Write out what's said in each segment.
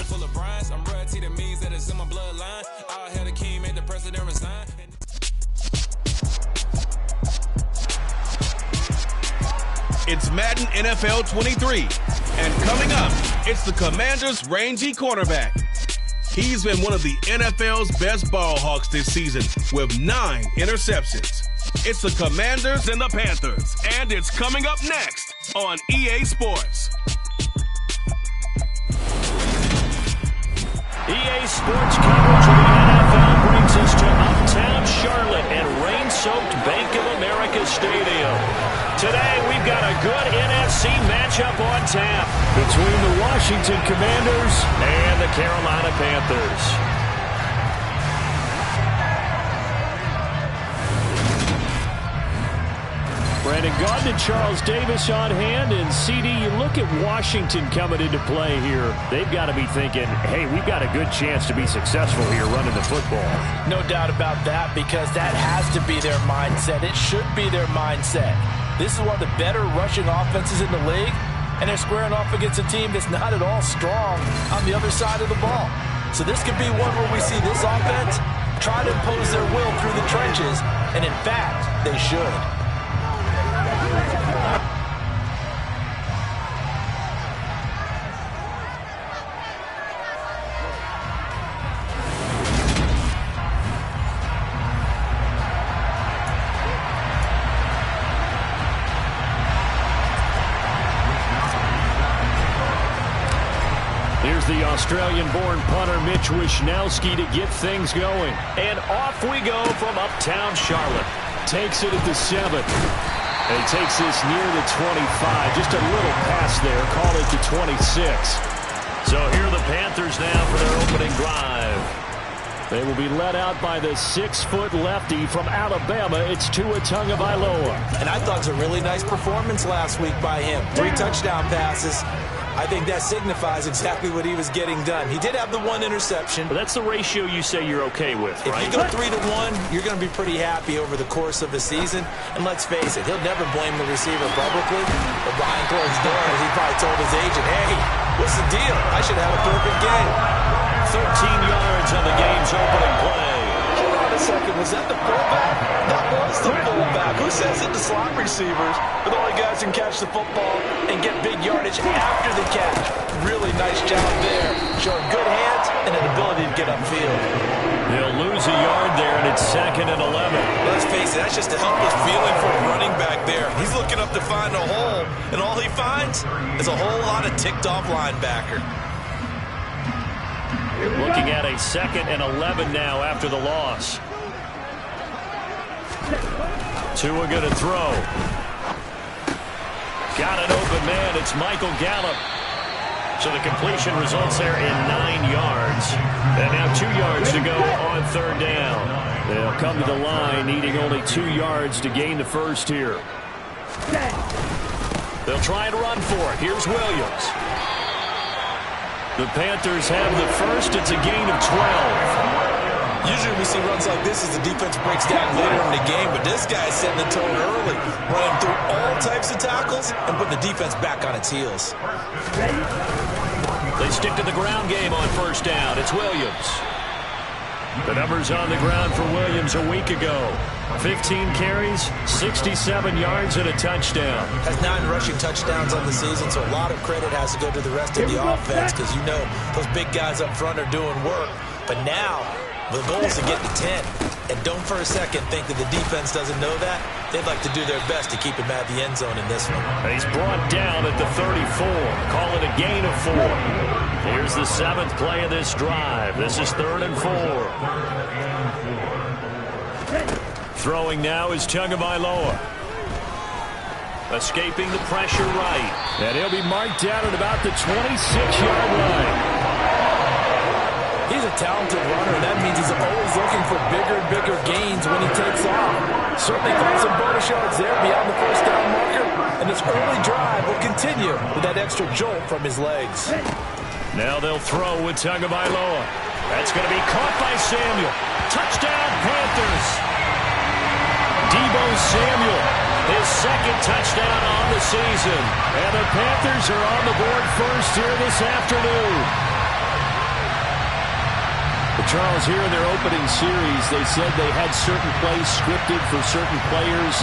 full of brines. I'm royalty, that means that it's in my bloodline. All hell the king, made the president resign. It's Madden NFL 23. And coming up, it's the Commanders' rangy cornerback. He's been one of the NFL's best ball hawks this season with 9 interceptions. It's the Commanders and the Panthers, and it's coming up next on EA Sports. EA Sports coverage of the NFL brings us to Uptown Charlotte and rain-soaked Bank of America Stadium. Today, we've got a good NFC matchup on tap between the Washington Commanders and the Carolina Panthers. Brandon Gaudin and Charles Davis on hand. And CD, you look at Washington coming into play here. They've got to be thinking, hey, we've got a good chance to be successful here running the football. No doubt about that, because that has to be their mindset. It should be their mindset. This is one of the better rushing offenses in the league, and they're squaring off against a team that's not at all strong on the other side of the ball. So this could be one where we see this offense try to impose their will through the trenches, and in fact, they should. Here's the Australian-born punter Mitch Wishnowsky to get things going. And off we go from Uptown Charlotte. Takes it at the 7. And he takes this near the 25. Just a little pass there. Call it the 26. So here are the Panthers now for their opening drive. They will be led out by the 6-foot lefty from Alabama. It's Tua Tagovailoa. And I thought it was a really nice performance last week by him. 3 touchdown passes. I think that signifies exactly what he was getting done. He did have the 1 interception. But that's the ratio you say you're okay with, right? If you go 3-1, you're going to be pretty happy over the course of a season. And let's face it, he'll never blame the receiver publicly. But behind closed doors, he probably told his agent, hey, what's the deal? I should have a perfect game. 13 yards on the game's opening play. Hold on a second. Was that the fullback? That was the fullback. Who says it to slot receivers? But the only guys who can catch the football and get big yardage after the catch. Really nice job there. Showing good hands and an ability to get upfield. They'll lose a yard there, and it's 2nd and 11. Let's face it, that's just a helpless feeling for a running back there. He's looking up to find a hole, and all he finds is a whole lot of ticked-off linebacker. Looking at a 2nd and 11 now after the loss. Tua going to throw. Got an open man. It's Michael Gallup. So the completion results there in 9 yards. And now 2 yards to go on 3rd down. They'll come to the line needing only 2 yards to gain the first here. They'll try and run for it. Here's Williams. The Panthers have the first. It's a gain of 12. Usually we see runs like this as the defense breaks down later in the game, but this guy's setting the tone early, running through all types of tackles and putting the defense back on its heels. They stick to the ground game on 1st down. It's Williams. The numbers on the ground for Williams a week ago. 15 carries, 67 yards, and a touchdown. Has 9 rushing touchdowns on the season, so a lot of credit has to go to the rest of the offense because you know those big guys up front are doing work. But now, the goal is to get to 10. And don't for a second think that the defense doesn't know that. They'd like to do their best to keep him at the end zone in this one. And he's brought down at the 34. Call it a gain of 4. Here's the 7th play of this drive. This is 3rd and 4. Throwing now is Tagovailoa. Escaping the pressure right. And he'll be marked down at about the 26-yard line. He's a talented runner, and that means he's always looking for bigger and bigger gains when he takes off. Certainly found some bonus yards there beyond the 1st down marker, and this early drive will continue with that extra jolt from his legs. Now they'll throw with Tagovailoa. That's going to be caught by Samuel. Touchdown, Panthers. Deebo Samuel, his 2nd touchdown on the season. And the Panthers are on the board first here this afternoon. Charles, here in their opening series, they said they had certain plays scripted for certain players.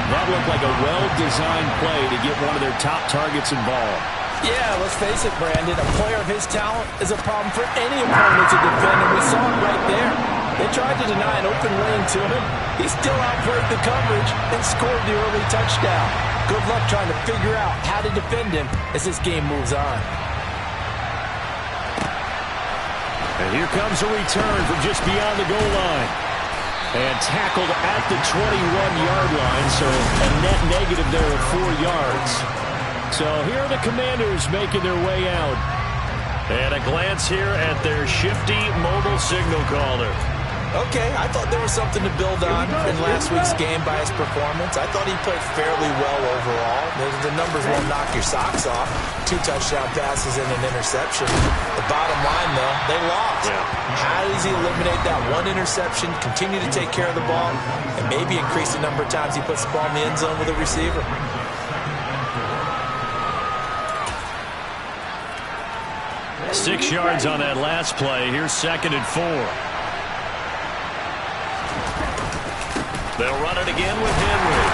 That looked like a well-designed play to get one of their top targets involved. Yeah, let's face it, Brandon. A player of his talent is a problem for any opponent to defend, and we saw it right there. They tried to deny an open lane to him. He still outplayed the coverage and scored the early touchdown. Good luck trying to figure out how to defend him as this game moves on. And here comes a return from just beyond the goal line. And tackled at the 21-yard line, so a net negative there of 4 yards. So here are the Commanders making their way out. And a glance here at their shifty mobile signal caller. Okay, I thought there was something to build on in last week's game by his performance. I thought he played fairly well overall. The numbers won't knock your socks off. 2 touchdown passes and an interception. The bottom line, though, they lost. Yeah. How does he eliminate that one interception, continue to take care of the ball, and maybe increase the number of times he puts the ball in the end zone with a receiver? Six yards on that last play. Here's 2nd and 4. They'll run it again with Henry.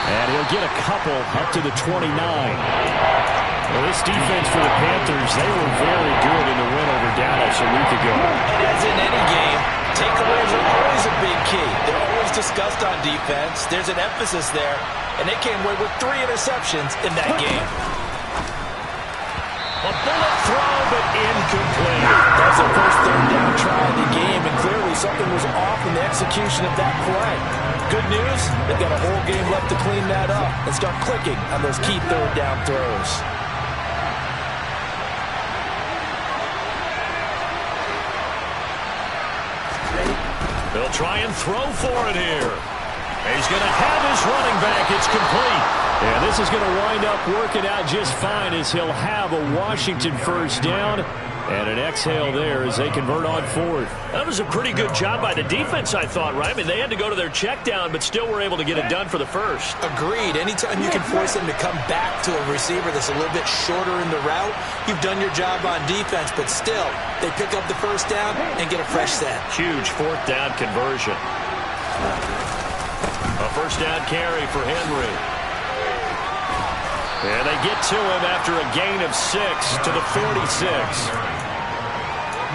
And he'll get a couple up to the 29. Well, this defense for the Panthers, they were very good in the win over Dallas a week ago. And as in any game, takeaways are always a big key. They're always discussed on defense. There's an emphasis there, and they came away with 3 interceptions in that game. A bullet throw, but incomplete. That was the first 3rd down try of the game, and clearly something was off in the execution of that play. Good news, they've got a whole game left to clean that up and start clicking on those key 3rd down throws. They'll try and throw for it here. He's going to have his running back. It's complete. Yeah, this is going to wind up working out just fine as he'll have a Washington first down. And an exhale there as they convert on 4th. That was a pretty good job by the defense, I thought, right? I mean, they had to go to their check down, but still were able to get it done for the first. Agreed. Anytime you can force them to come back to a receiver that's a little bit shorter in the route, you've done your job on defense, but still, they pick up the first down and get a fresh set. Huge 4th down conversion. A first down carry for Henry. And they get to him after a gain of 6 to the 46.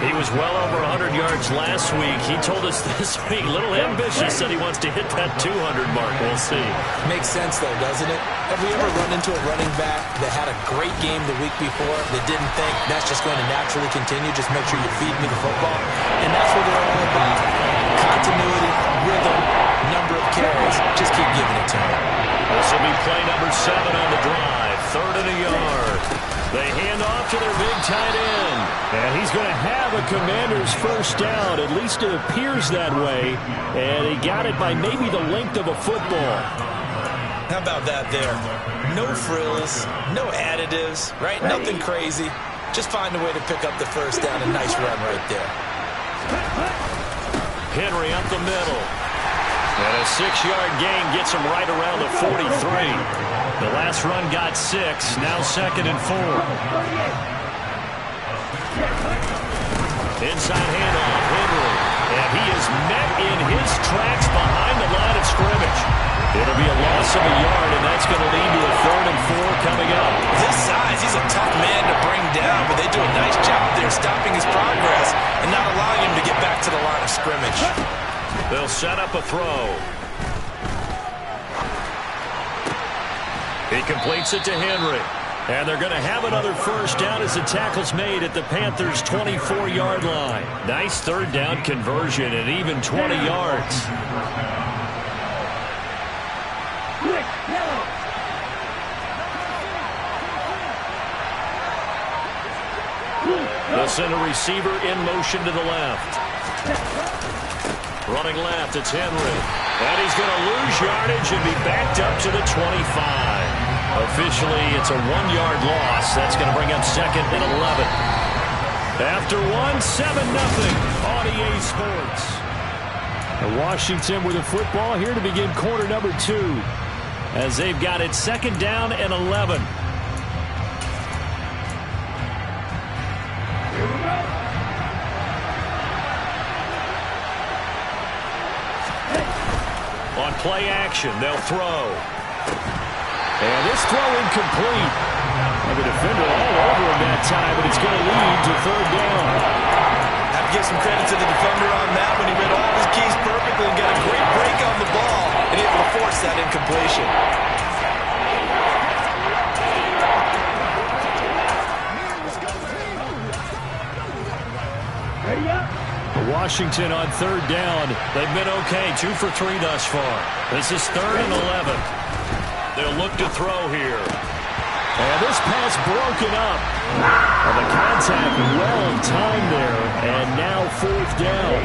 He was well over 100 yards last week. He told us this week, a little ambitious, said he wants to hit that 200 mark. We'll see. Makes sense, though, doesn't it? Have we ever run into a running back that had a great game the week before that didn't think that's just going to naturally continue? Just make sure you feed me the football. And that's what they're all about. Continuity, rhythm, number of carries. Just keep giving it to him. This will be play number 7 on the drive. 3rd and a yard. They hand off to their big tight end. And he's going to have a Commander's first down. At least it appears that way. And he got it by maybe the length of a football. How about that there? No frills, no additives, right? Nothing crazy. Just find a way to pick up the first down. A nice run right there. Henry up the middle. And a 6-yard gain gets him right around the 43. The last run got 6. Now 2nd and 4. Inside handoff, Henry. And he is met in his tracks behind the line of scrimmage. It'll be a loss of a yard, and that's going to lead to a 3rd and 4 coming up. This size, he's a tough man to bring down, but they do a nice job there stopping his progress and not allowing him to get back to the line of scrimmage. They'll set up a throw. He completes it to Henry. And they're going to have another first down as the tackle's made at the Panthers' 24-yard line. Nice 3rd down conversion and even 20 yards. They'll send a receiver in motion to the left. Running left, it's Henry. And he's going to lose yardage and be backed up to the 25. Officially, it's a 1-yard loss. That's going to bring up 2nd and 11. After 7-0 on EA Sports. Washington with the football here to begin quarter number 2. As they've got it 2nd down and 11. play action. They'll throw. And this throw incomplete. And the defender all over him that time, but it's going to lead to third down. Have to give some credit to the defender on that when he read all his keys perfectly and got a great break on the ball and able to force that incompletion. Washington on third down. They've been okay, 2 for 3 thus far. This is 3rd and 11. They'll look to throw here. And this pass broken up. And the contact well in time there. And now 4th down.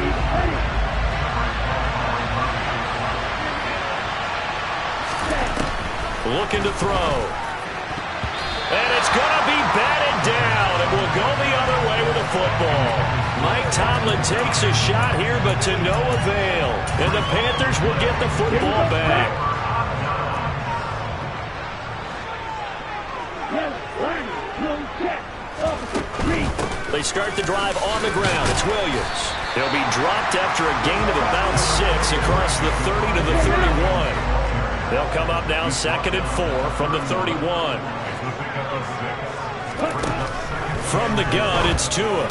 Looking to throw. And it's going to be batted down. It will go the other way with the football. Mike Tomlin takes a shot here, but to no avail. And the Panthers will get the football back. They start the drive on the ground. It's Williams. He'll be dropped after a gain of about 6 across the 30 to the 31. They'll come up now 2nd and 4 from the 31. From the gun, it's Tua.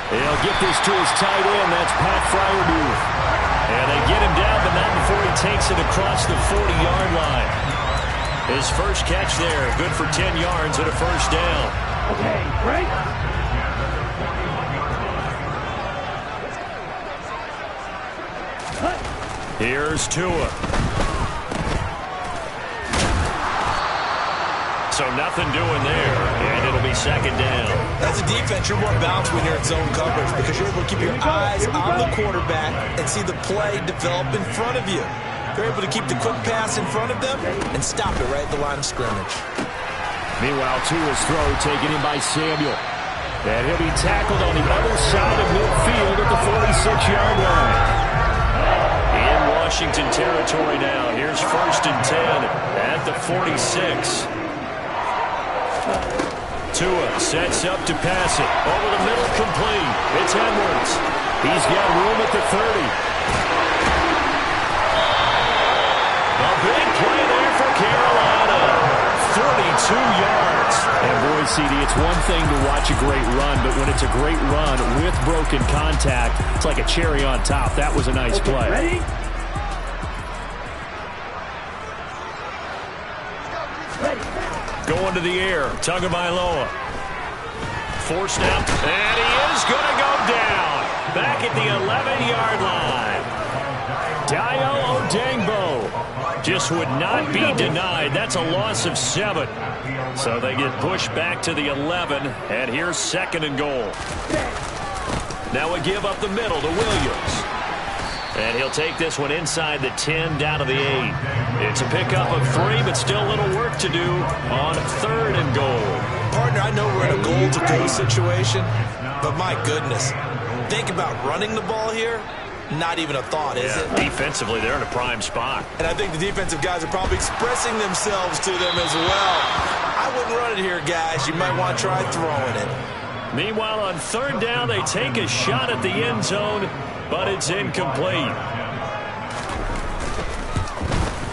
He'll get this to his tight end. That's Pat Freiermuth. And they get him down, but not before he takes it across the 40-yard line. His first catch there, good for 10 yards and a first down. Okay, great. Here's Tua. So nothing doing there, and it'll be 2nd down. As a defense, you're more balanced when you're in zone coverage because you're able to keep your eyes on the quarterback and see the play develop in front of you. You're able to keep the quick pass in front of them and stop it right at the line of scrimmage. Meanwhile, Tua's throw taken in by Samuel. And he'll be tackled on the other side of midfield at the 46-yard line. In Washington territory now. Here's 1st and 10 at the 46. Tua sets up to pass it. Over the middle, complete. It's Edwards. He's got room at the 30. A big play there for Carolina. 32 yards. And boy, CD, it's one thing to watch a great run, but when it's a great run with broken contact, it's like a cherry on top. That was a nice play. Ready? Going to the air, Tagovailoa. Forced out, and he is going to go down. Back at the 11-yard line. Dayo Odeyingbo just would not be denied. That's a loss of 7. So they get pushed back to the 11, and here's 2nd and goal. Now a give up the middle to Williams. And he'll take this one inside the 10 down to the 8. It's a pickup of 3, but still a little work to do on 3rd and goal. Partner, I know we're in a goal-to-go situation, but my goodness, think about running the ball here. Not even a thought, is it? Defensively, they're in a prime spot. And I think the defensive guys are probably expressing themselves to them as well. I wouldn't run it here, guys. You might want to try throwing it. Meanwhile, on 3rd down, they take a shot at the end zone, but it's incomplete.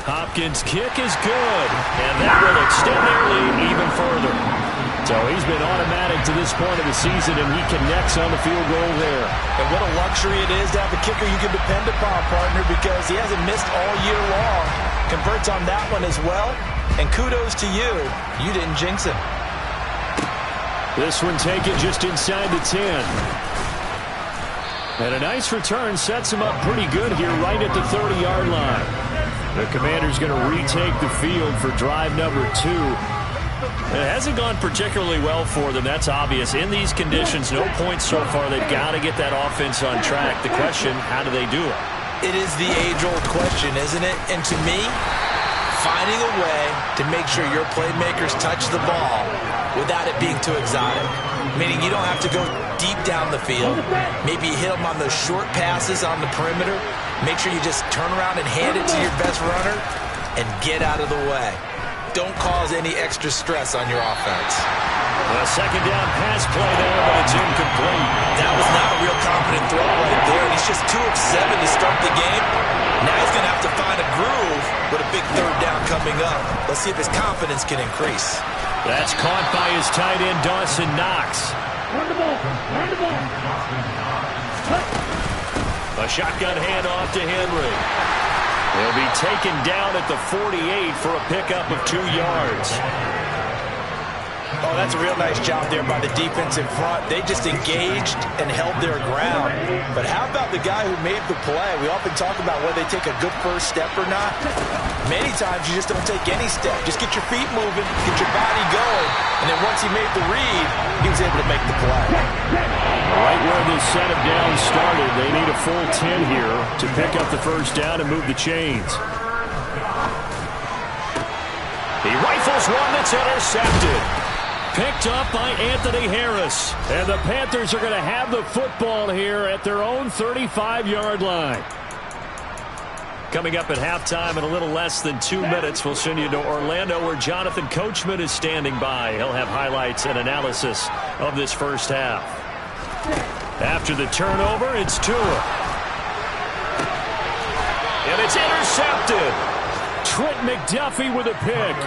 Hopkins' kick is good, and that will extend their lead even further. So he's been automatic to this point of the season, and he connects on the field goal there. And what a luxury it is to have a kicker you can depend upon, partner, because he hasn't missed all year long. Converts on that one as well, and kudos to you. You didn't jinx him. This one taken just inside the 10. And a nice return sets him up pretty good here right at the 30-yard line. The Commanders going to retake the field for drive number 2. It hasn't gone particularly well for them, that's obvious. In these conditions, no points so far. They've got to get that offense on track. The question, how do they do it? It is the age-old question, isn't it? And to me, finding a way to make sure your playmakers touch the ball without it being too exotic. Meaning you don't have to go deep down the field. Maybe you hit them on those short passes on the perimeter. Make sure you just turn around and hand it to your best runner and get out of the way. Don't cause any extra stress on your offense. A 2nd down pass play there, but it's incomplete. That was not a real confident throw right there. He's just 2 of 7 to start the game. Now he's going to have to find a groove see if his confidence can increase. That's caught by his tight end, Dawson Knox. A shotgun handoff to Henry. He'll be taken down at the 48 for a pickup of 2 yards. Oh, that's a real nice job there by the defense in front. They just engaged and held their ground. But how about the guy who made the play? We often talk about whether they take a good first step or not. Many times you just don't take any step. Just get your feet moving, get your body going, and then once he made the read, he was able to make the play. Right where this set of downs started, they need a full 10 here to pick up the first down and move the chains. He rifles one that's intercepted. Picked up by Anthony Harris. And the Panthers are going to have the football here at their own 35-yard line. Coming up at halftime in a little less than 2 minutes, we'll send you to Orlando where Jonathan Coachman is standing by. He'll have highlights and analysis of this first half. After the turnover, it's Tua. And it's intercepted. Trent McDuffie with a pick.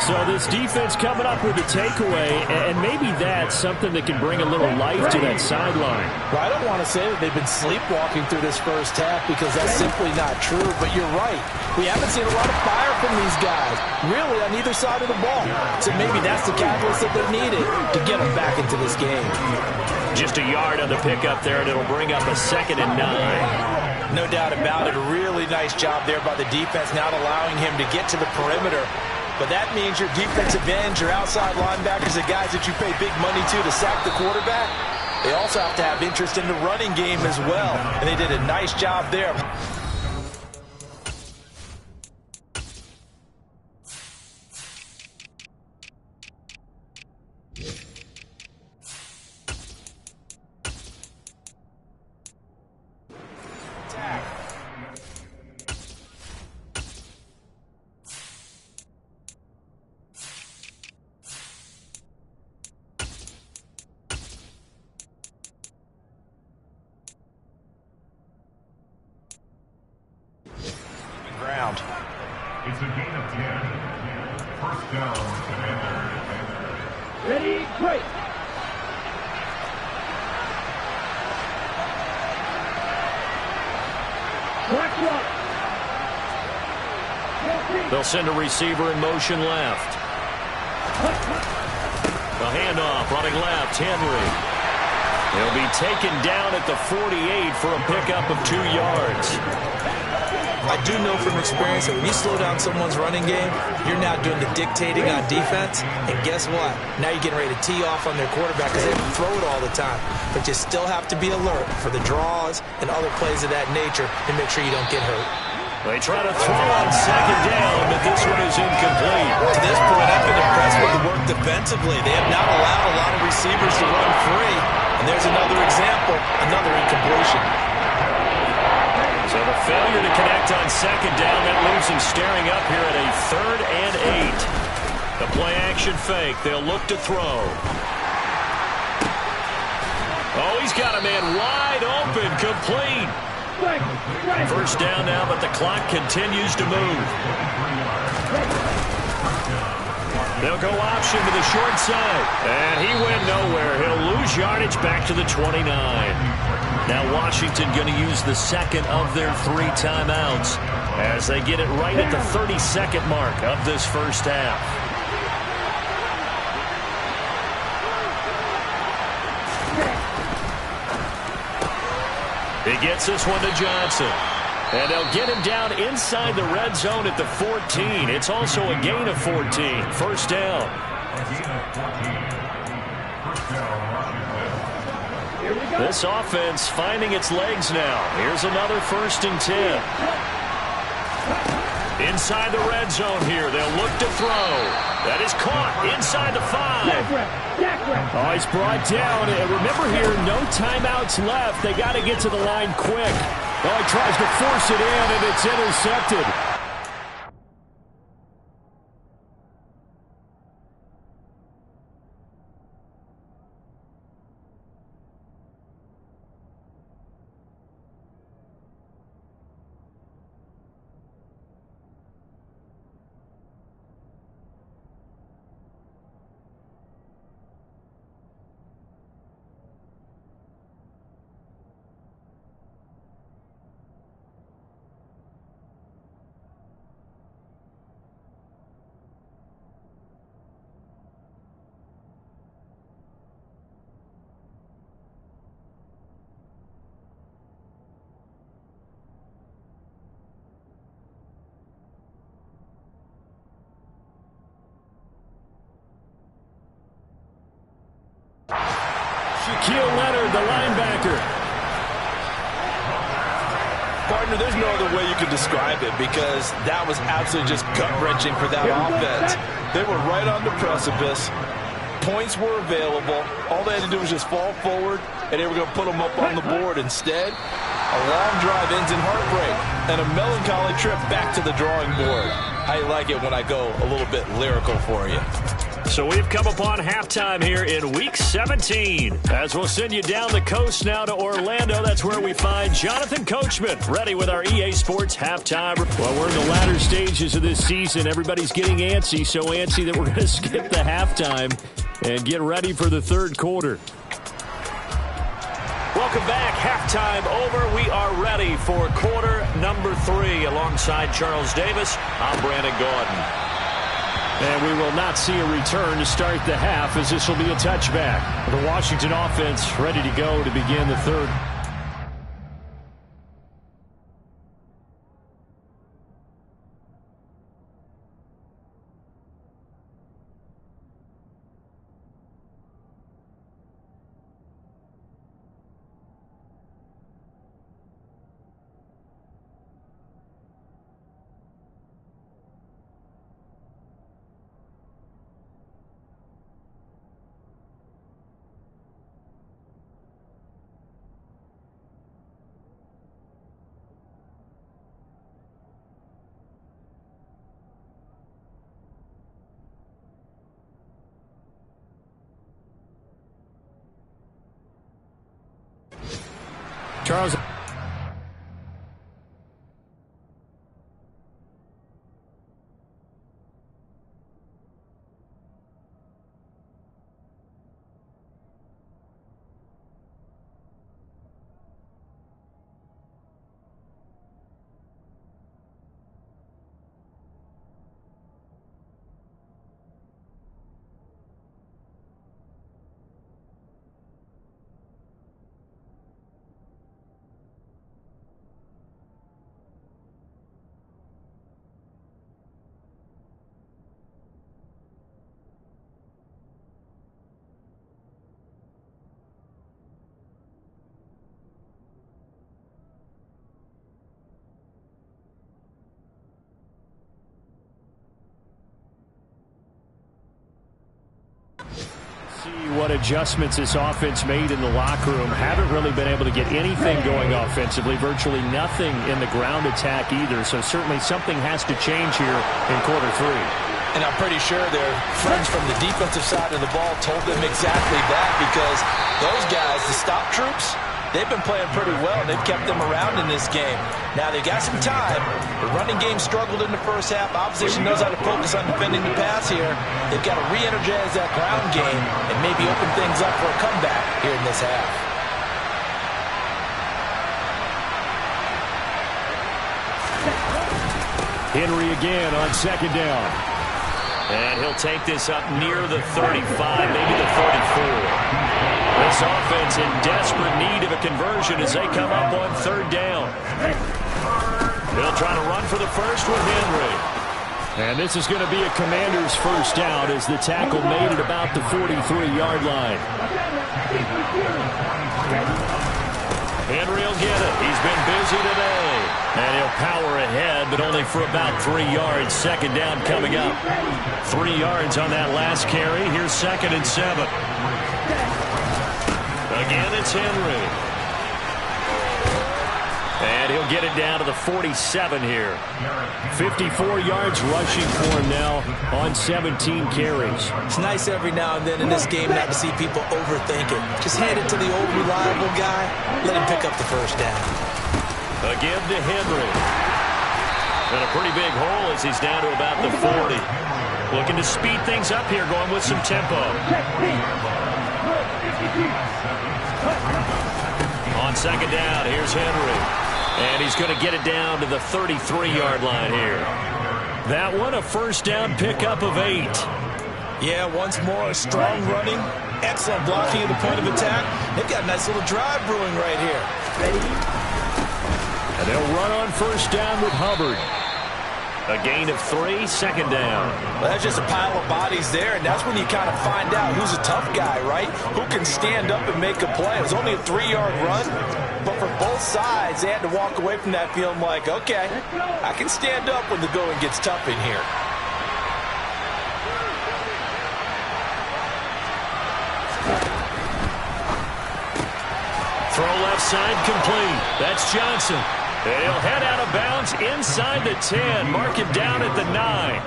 So this defense coming up with a takeaway, and maybe that's something that can bring a little life to that sideline. Well, I don't want to say that they've been sleepwalking through this first half because that's simply not true, but you're right. We haven't seen a lot of fire from these guys, really, on either side of the ball. So maybe that's the catalyst that they needed to get them back into this game. Just a yard on the pickup there, and it'll bring up a 2nd and 9. No doubt about it. A really nice job there by the defense, not allowing him to get to the perimeter. But that means your defensive ends, your outside linebackers, the guys that you pay big money to sack the quarterback, they also have to have interest in the running game as well. And they did a nice job there. It's a gain of 10. First down, Commanders. Ready, break. They'll send a receiver in motion left. The handoff running left, Henry. He'll be taken down at the 48 for a pickup of 2 yards. I do know from experience that when you slow down someone's running game, you're now doing the dictating on defense. And guess what? Now you're getting ready to tee off on their quarterback because they can throw it all the time. But you still have to be alert for the draws and other plays of that nature and make sure you don't get hurt. They try to throw on 2nd down, but this one is incomplete. To this point, I've been impressed with the work defensively. They have not allowed a lot of receivers to run free. And there's another example, another incompletion. So the failure to connect on 2nd down, that leaves him staring up here at a 3rd and 8. The play action fake. They'll look to throw. Oh, he's got a man wide open, complete. First down now, but the clock continues to move. They'll go option to the short side. And he went nowhere. He'll lose yardage back to the 29. Now Washington going to use the 2nd of their 3 timeouts as they get it right at the 32nd mark of this first half. He gets this one to Johnson. And they'll get him down inside the red zone at the 14. It's also a gain of 14. First down. This offense finding its legs now. Here's another 1st and 10. Inside the red zone here. They'll look to throw. That is caught inside the 5. Oh, he's brought down. And remember here, no timeouts left. They got to get to the line quick. Oh, he tries to force it in, and it's intercepted. Shaquille Leonard, the linebacker. Partner, there's no other way you could describe it because that was absolutely just gut-wrenching for that offense. They were right on the precipice. Points were available. All they had to do was just fall forward, and they were going to put them up on the board. Instead, a long drive ends in heartbreak and a melancholy trip back to the drawing board. I like it when I go a little bit lyrical for you. So we've come upon halftime here in Week 17. As we'll send you down the coast now to Orlando, that's where we find Jonathan Coachman ready with our EA Sports halftime. Well, we're in the latter stages of this season. Everybody's getting antsy, so antsy that we're going to skip the halftime and get ready for the third quarter. Welcome back. Halftime over. We are ready for quarter number 3. Alongside Charles Davis, I'm Brandon Gaudin. And we will not see a return to start the half, as this will be a touchback. The Washington offense ready to go to begin the third. Charles. What adjustments this offense made in the locker room. Haven't really been able to get anything going offensively. Virtually nothing in the ground attack either. So certainly something has to change here in quarter 3. And I'm pretty sure their friends from the defensive side of the ball told them exactly that, because those guys, the stop troops, they've been playing pretty well. They've kept them around in this game. Now, they've got some time. The running game struggled in the first half. Opposition knows how to focus on defending the pass here. They've got to re-energize that ground game and maybe open things up for a comeback here in this half. Henry again on second down. And he'll take this up near the 35, maybe the 34. This offense in desperate need of a conversion as they come up on third down. They'll try to run for the first with Henry. And this is going to be a Commander's first down as the tackle made at about the 43-yard line. Henry will get it. He's been busy today. And he'll power ahead, but only for about 3 yards. Second down coming up. 3 yards on that last carry. Here's 2nd and 7. Again, it's Henry. And he'll get it down to the 47 here. 54 yards rushing for him now on 17 carries. It's nice every now and then in this game not to see people overthink it. Just hand it to the old reliable guy. Let him pick up the first down. Again to Henry. And a pretty big hole as he's down to about the 40. Looking to speed things up here, going with some tempo. On second down, here's Henry. And he's going to get it down to the 33-yard line here. That one a first down pickup of 8. Yeah, once more, strong running, excellent blocking at the point of attack. They've got a nice little drive brewing right here. And they'll run on first down with Hubbard. A gain of 3, second down. Well, that's just a pile of bodies there, and that's when you kind of find out who's a tough guy, right? Who can stand up and make a play. It was only a 3-yard run, but for both sides, they had to walk away from that feeling like, okay, I can stand up when the going gets tough in here. Throw left side complete. That's Johnson. He'll head out of bounds inside the 10. Mark him down at the 9.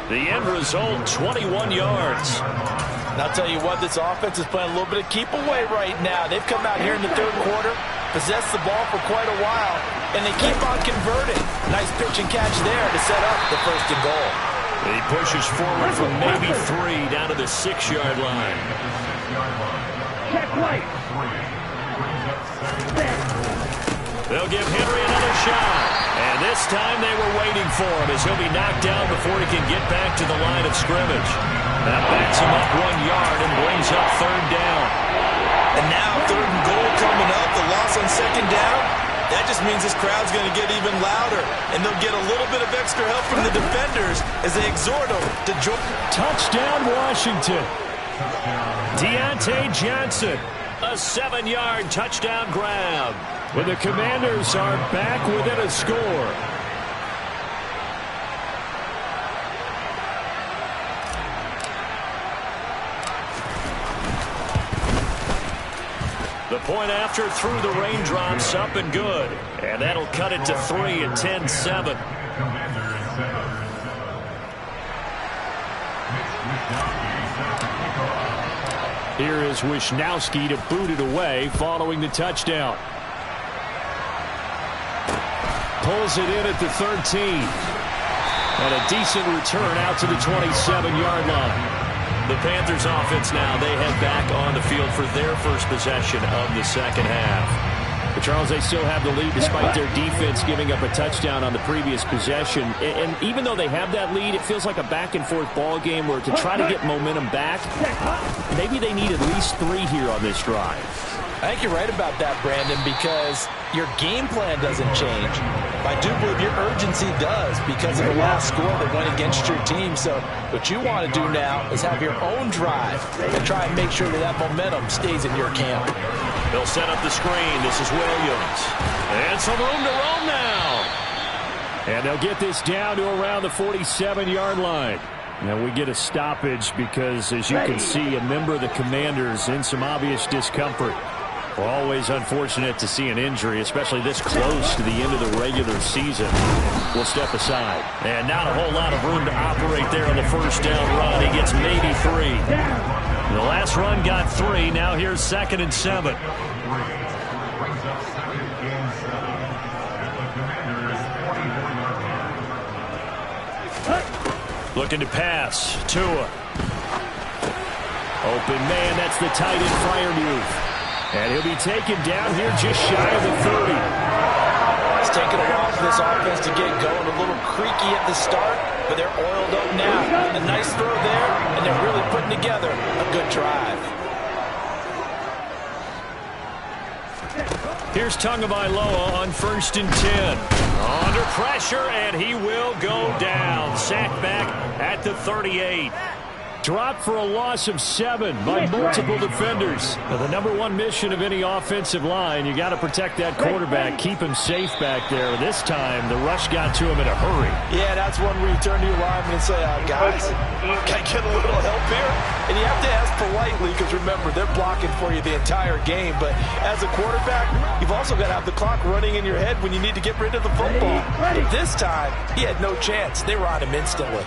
The end result, 21 yards. And I'll tell you what, this offense is playing a little bit of keep away right now. They've come out here in the third quarter, possessed the ball for quite a while, and they keep on converting. Nice pitch and catch there to set up the first and goal. He pushes forward from maybe 3 down to the 6-yard line. Check right. They'll give Henry another shot. And this time they were waiting for him as he'll be knocked down before he can get back to the line of scrimmage. That backs him up 1 yard and brings up third down. And now third and goal coming up. The loss on second down. That just means this crowd's going to get even louder. And they'll get a little bit of extra help from the defenders as they exhort them to join. Touchdown, Washington. Deontay Johnson, a 7-yard touchdown grab. When the Commanders are back within a score. The point after through the raindrops, up and good. And that'll cut it to 3 at 10-7. Here is Wisnowski to boot it away following the touchdown. Pulls it in at the 13. And a decent return out to the 27-yard line. The Panthers offense now, they head back on the field for their first possession of the second half. But Charles, they still have the lead despite their defense giving up a touchdown on the previous possession. And even though they have that lead, it feels like a back-and-forth ball game where to try to get momentum back, maybe they need at least 3 here on this drive. I think you're right about that, Brandon, because your game plan doesn't change. I do believe your urgency does because of the last score that went against your team. So what you want to do now is have your own drive and try and make sure that that momentum stays in your camp. They'll set up the screen. This is Williams. And some room to roam now. And they'll get this down to around the 47-yard line. Now we get a stoppage because, as you can see, a member of the Commanders in some obvious discomfort. We're always unfortunate to see an injury, especially this close to the end of the regular season. We'll step aside. And not a whole lot of room to operate there on the first down run. He gets maybe 3. The last run got 3. Now here's 2nd and 7. Looking to pass. Tua. Open man. That's the tight end fire move. And he'll be taken down here just shy of the 30. It's taken a while for this offense to get going. A little creaky at the start, but they're oiled up now. A nice throw there, and they're really putting together a good drive. Here's Tagovailoa on 1st and 10. Under pressure, and he will go down. Sacked back at the 38. Dropped for a loss of 7 by multiple defenders. Now, the #1 mission of any offensive line, you got to protect that quarterback, keep him safe back there. This time, the rush got to him in a hurry. Yeah, that's one where you turn to your lineman and say, guys, can I get a little help here? And you have to ask politely because, remember, they're blocking for you the entire game. But as a quarterback, you've also got to have the clock running in your head when you need to get rid of the football. But this time, he had no chance. They were on him instantly.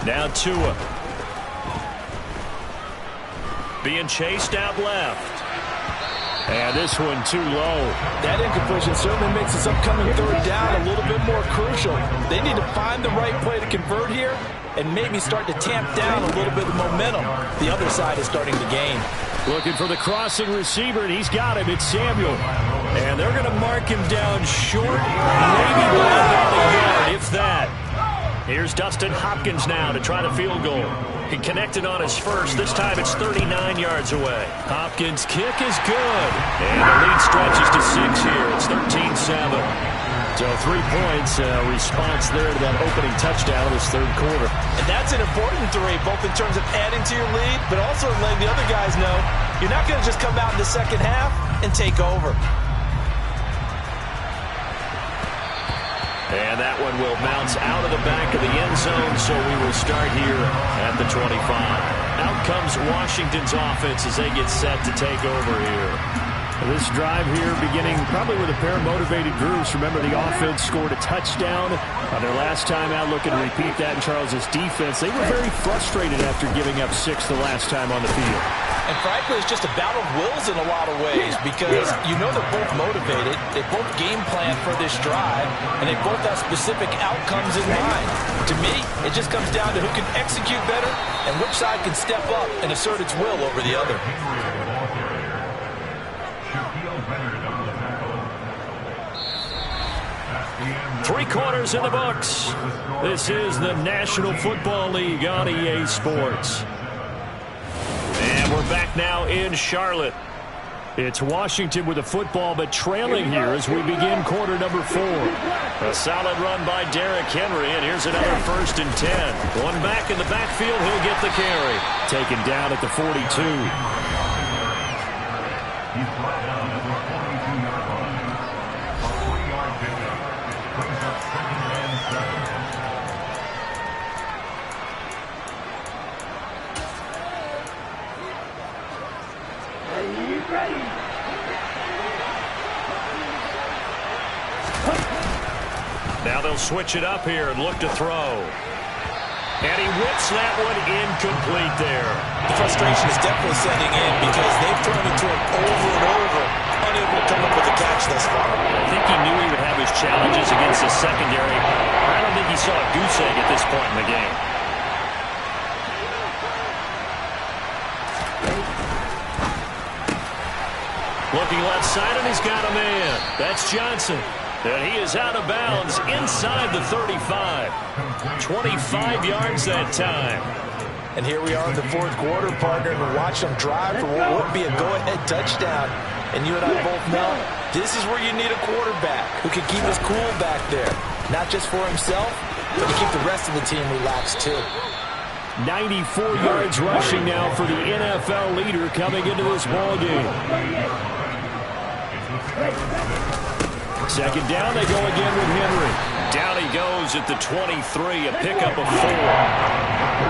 Now Tua. Being chased out left. And this one too low. That incompletion certainly makes this upcoming third down a little bit more crucial. They need to find the right play to convert here and maybe start to tamp down a little bit of momentum. The other side is starting to gain. Looking for the crossing receiver, and he's got him. It's Samuel. And they're going to mark him down short, maybe by about a yard, if that. Here's Dustin Hopkins now to try the field goal. He connected on his first. This time it's 39 yards away. Hopkins' kick is good. And the lead stretches to 6 here. It's 13-7. So 3 points, response there to that opening touchdown of this third quarter. And that's an important 3, both in terms of adding to your lead, but also letting the other guys know you're not going to just come out in the second half and take over. And that one will bounce out of the back of the end zone, so we will start here at the 25. Out comes Washington's offense as they get set to take over here. This drive here beginning probably with a pair of motivated groups. Remember, the offense scored a touchdown on their last time out. Looking to repeat that in Charles' defense. They were very frustrated after giving up 6 the last time on the field. And frankly, it's just a battle of wills in a lot of ways because you know they're both motivated. They both game plan for this drive, and they both have specific outcomes in mind. To me, it just comes down to who can execute better and which side can step up and assert its will over the other. Three quarters in the books. This is the National Football League on EA Sports. And we're back now in Charlotte. It's Washington with the football, but trailing here as we begin quarter number 4. A solid run by Derrick Henry, and here's another 1st and 10. One back in the backfield, he'll get the carry. Taken down at the 42. He's brought down at the 42-yard line. A 40-yard pickup brings up 2nd and 7. Now they'll switch it up here and look to throw. And he whips that one incomplete there. The frustration is definitely setting in because they've thrown it to him over and over, unable to come up with a catch thus far. I think he knew he would have his challenges against the secondary. I don't think he saw a goose egg at this point in the game. Looking left side, and he's got a man. That's Johnson. And he is out of bounds inside the 35. 25 yards that time. And here we are in the 4th quarter, partner, and watch them drive for what would be a go-ahead touchdown. And you and I both know this is where you need a quarterback who can keep his cool back there. Not just for himself, but to keep the rest of the team relaxed too. 94 yards rushing now for the NFL leader coming into this ballgame. Second down, they go again with Henry. Down he goes at the 23, a pickup of 4.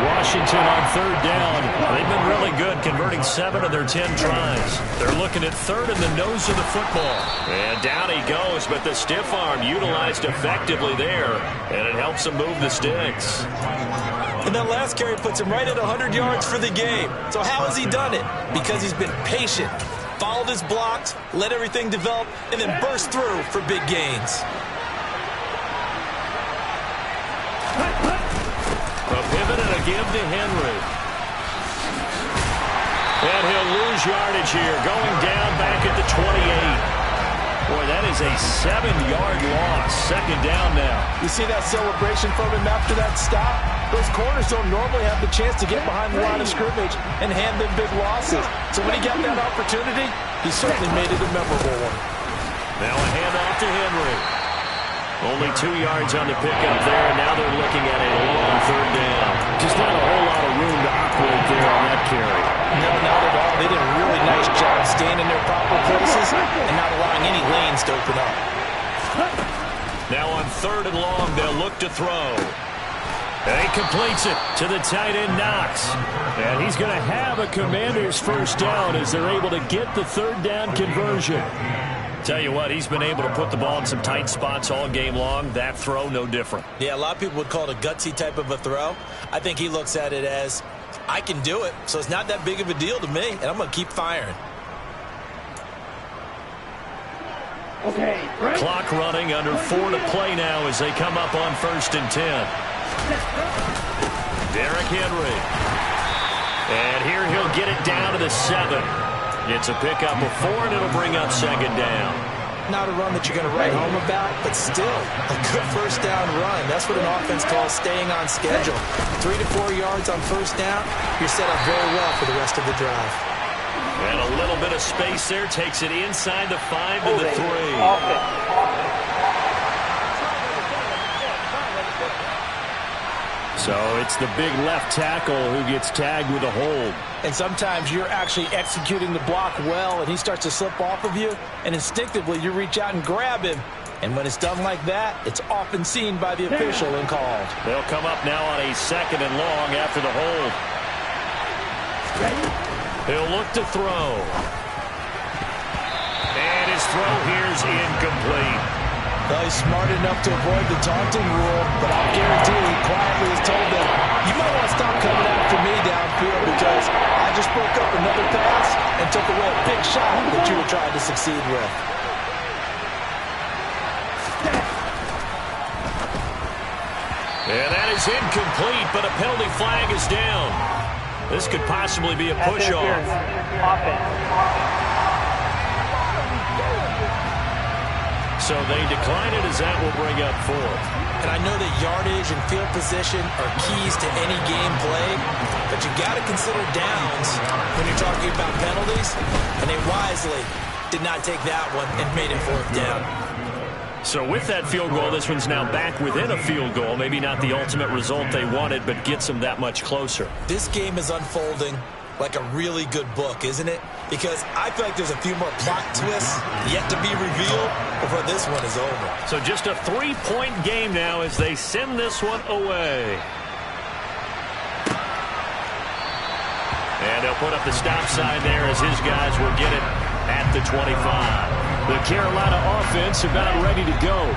Washington on 3rd down. They've been really good, converting 7 of their 10 tries. They're looking at 3rd in the nose of the football. And down he goes, but the stiff arm utilized effectively there, and it helps him move the sticks. And that last carry puts him right at 100 yards for the game. So how has he done it? Because he's been patient, followed his blocks, let everything develop, and then burst through for big gains. A pivot and a give to Henry. And he'll lose yardage here, going down back at the 28. Boy, that is a 7-yard loss. Second down now. You see that celebration from him after that stop? Those corners don't normally have the chance to get behind the line of scrimmage and hand them big losses. So when he got that opportunity, he certainly made it a memorable one. Now a handoff to Henry. Only 2 yards on the pickup there, and now they're looking at a long 3rd down. Just not a whole lot of room to operate there on that carry. No, not at all. They did a really nice job staying in their proper places and not allowing any lanes to open up. Now on 3rd and long, they'll look to throw. And he completes it to the tight end, Knox. And he's going to have a Commanders 1st down as they're able to get the 3rd down conversion. Tell you what, he's been able to put the ball in some tight spots all game long. That throw, no different. Yeah, a lot of people would call it a gutsy type of a throw. I think he looks at it as, I can do it, so it's not that big of a deal to me, and I'm going to keep firing. Okay. Clock running, under 4 to play now as they come up on 1st and 10. Derrick Henry. And here he'll get it down to the 7. It's a pickup of 4, and it'll bring up 2nd down. Not a run that you're going to write home about, but still a good 1st down run. That's what an offense calls staying on schedule. 3 to 4 yards on 1st down, you're set up very well for the rest of the drive. And a little bit of space there takes it inside the 5 to the 3. So it's the big left tackle who gets tagged with a hold. And sometimes you're actually executing the block well, and he starts to slip off of you, and instinctively you reach out and grab him. And when it's done like that, it's often seen by the official and called. They'll come up now on a 2nd and long after the hold. He'll look to throw. And his throw here's incomplete. Well, he's smart enough to avoid the taunting rule, but I'll guarantee he quietly has told them, you might want to stop coming after me downfield because I just broke up another pass and took away a big shot that you were trying to succeed with. And that is incomplete, but a penalty flag is down. This could possibly be a push-off. So they decline it as that will bring up 4th. And I know that yardage and field position are keys to any game played, but you got to consider downs when you're talking about penalties, and they wisely did not take that one and made it 4th down. So with that field goal, this one's now back within a field goal. Maybe not the ultimate result they wanted, but gets them that much closer. This game is unfolding like a really good book, isn't it? Because I feel like there's a few more plot twists yet to be revealed before this one is over. So just a 3-point game now as they send this one away. And they'll put up the stop sign there as his guys will get it at the 25. The Carolina offense about ready to go.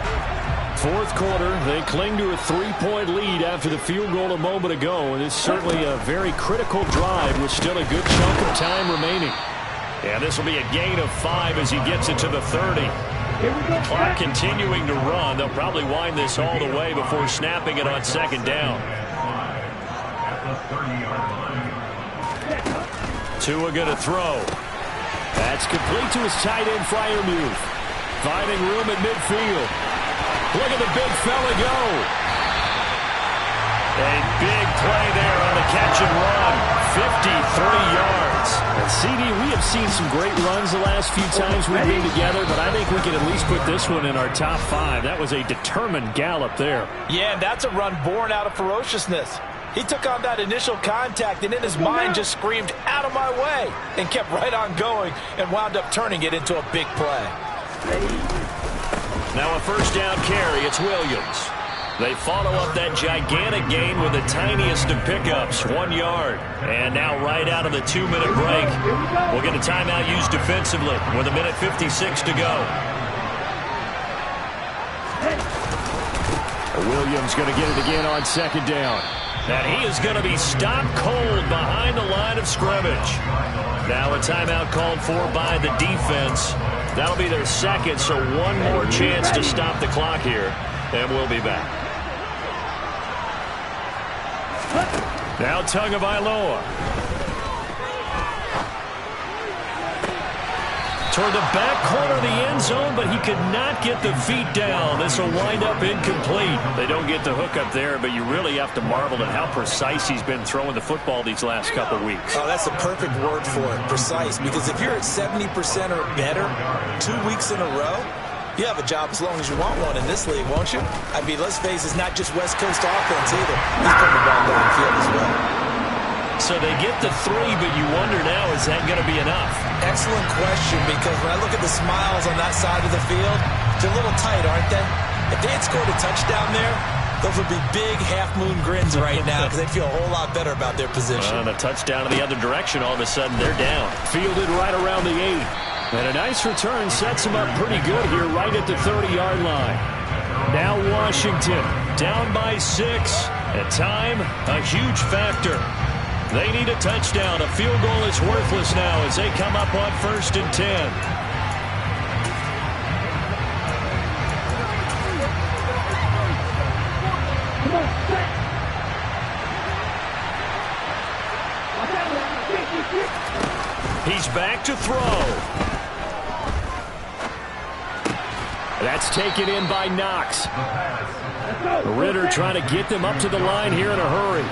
4th quarter, they cling to a 3-point lead after the field goal a moment ago, and it's certainly a very critical drive with still a good chunk of time remaining. And this will be a gain of 5 as he gets it to the 30. Clock continuing to run. They'll probably wind this all the way before snapping it on 2nd down. Tua going to throw. That's complete to his tight end Freiermuth. Finding room at midfield. Look at the big fella go. A big play there on the catch and run. 53 yards. And CD, we have seen some great runs the last few times we've been together, but I think we can at least put this one in our top 5. That was a determined gallop there. Yeah, and that's a run born out of ferociousness. He took on that initial contact and in his mind just screamed, out of my way, and kept right on going and wound up turning it into a big play. Now a 1st down carry. It's Williams. They follow up that gigantic gain with the tiniest of pickups, 1 yard. And now right out of the 2-minute break, we'll get a timeout used defensively with 1:56 to go. Williams going to get it again on 2nd down. And he is going to be stopped cold behind the line of scrimmage. Now a timeout called for by the defense. That'll be their 2nd, so one more chance to stop the clock here. And we'll be back. Now Tagovailoa. Toward the back corner of the end zone, but he could not get the feet down. This will wind up incomplete. They don't get the hook up there, but you really have to marvel at how precise he's been throwing the football these last couple weeks. Oh, that's a perfect word for it, precise, because if you're at 70% or better 2 weeks in a row, you have a job as long as you want one in this league, won't you? I mean, let's face it, it's not just West Coast offense either. He's putting the ball downfield as well. So they get the 3, but you wonder now, is that going to be enough? Excellent question, because when I look at the smiles on that side of the field, they're a little tight, aren't they? If they had scored a touchdown there, those would be big half-moon grins right now because they'd feel a whole lot better about their position. And a touchdown in the other direction, all of a sudden they're down. Fielded right around the 8. And a nice return sets him up pretty good here right at the 30-yard line. Now Washington down by 6. At time, a huge factor. They need a touchdown. A field goal is worthless now as they come up on 1st and 10. He's back to throw. That's taken in by Knox. Ritter trying to get them up to the line here in a hurry.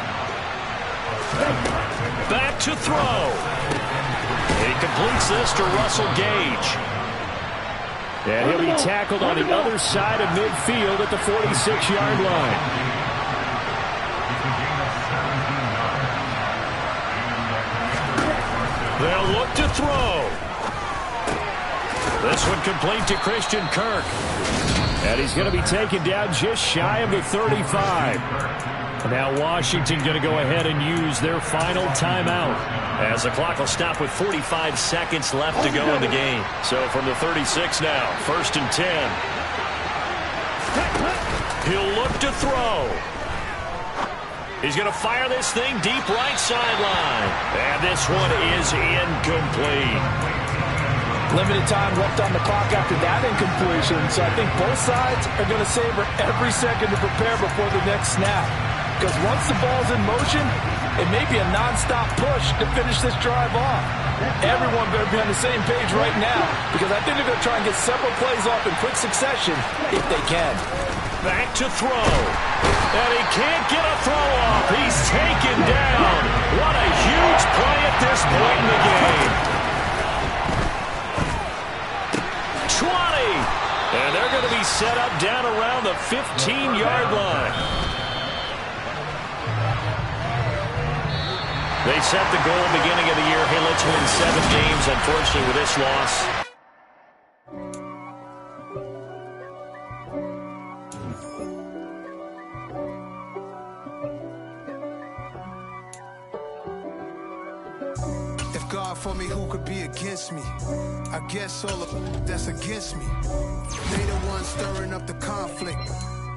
Back to throw. He completes this to Russell Gage. And he'll be tackled on the other side of midfield at the 46-yard line. They'll look to throw. This one complete to Christian Kirk. And he's going to be taken down just shy of the 35. Now Washington going to go ahead and use their final timeout, as the clock will stop with 45 seconds left to go in the game. So from the 36 now, 1st and 10. He'll look to throw. He's going to fire this thing deep right sideline. And this one is incomplete. Limited time left on the clock after that incompletion, so I think both sides are going to savor every second to prepare before the next snap. Because once the ball's in motion, it may be a non-stop push to finish this drive off. Everyone better be on the same page right now, because I think they're going to try and get several plays off in quick succession if they can. Back to throw. And he can't get a throw off. He's taken down. What a huge play at this point in the game. 20. And they're going to be set up down around the 15-yard line. They set the goal beginning of the year. Hey, let's win 7 games. Unfortunately, with this loss. If God for me, who could be against me? I guess all of that's against me. They the ones stirring up the conflict.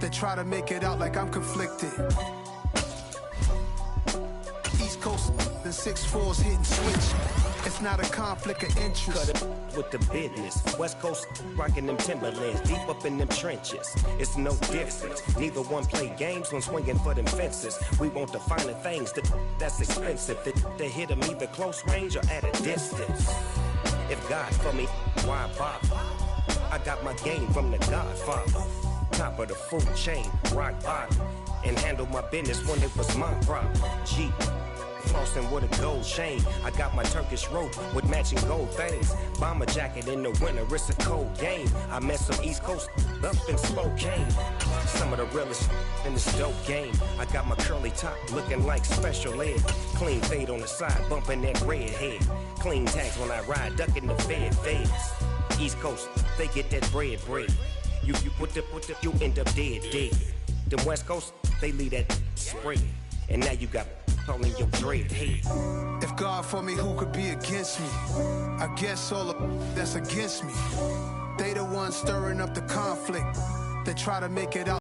They try to make it out like I'm conflicted. East Coast and 6'4's hitting switch. It's not a conflict of interest. Cut it with the business. West Coast rocking them Timberlands, deep up in them trenches. It's no difference. Neither one play games when swinging for them fences. We want the finer things that's expensive. They hit them either close range or at a distance. If God for me, why bother? I got my game from the Godfather. Top of the food chain, rock bottom. And handle my business when it was my problem. Jeep. Flossing with a gold chain. I got my Turkish rope with matching gold things. Bomber jacket in the winter, it's a cold game. I met some East Coast up in Spokane. Some of the realest in this dope game. I got my curly top looking like special ed. Clean fade on the side, bumping that red head. Clean tags when I ride, ducking the feds. East Coast, they get that bread. You you end up dead. Them West Coast, they leave that spray. And now you got all in your dread head. If God for me, who could be against me? I guess all of that's against me. They the ones stirring up the conflict. They try to make it out.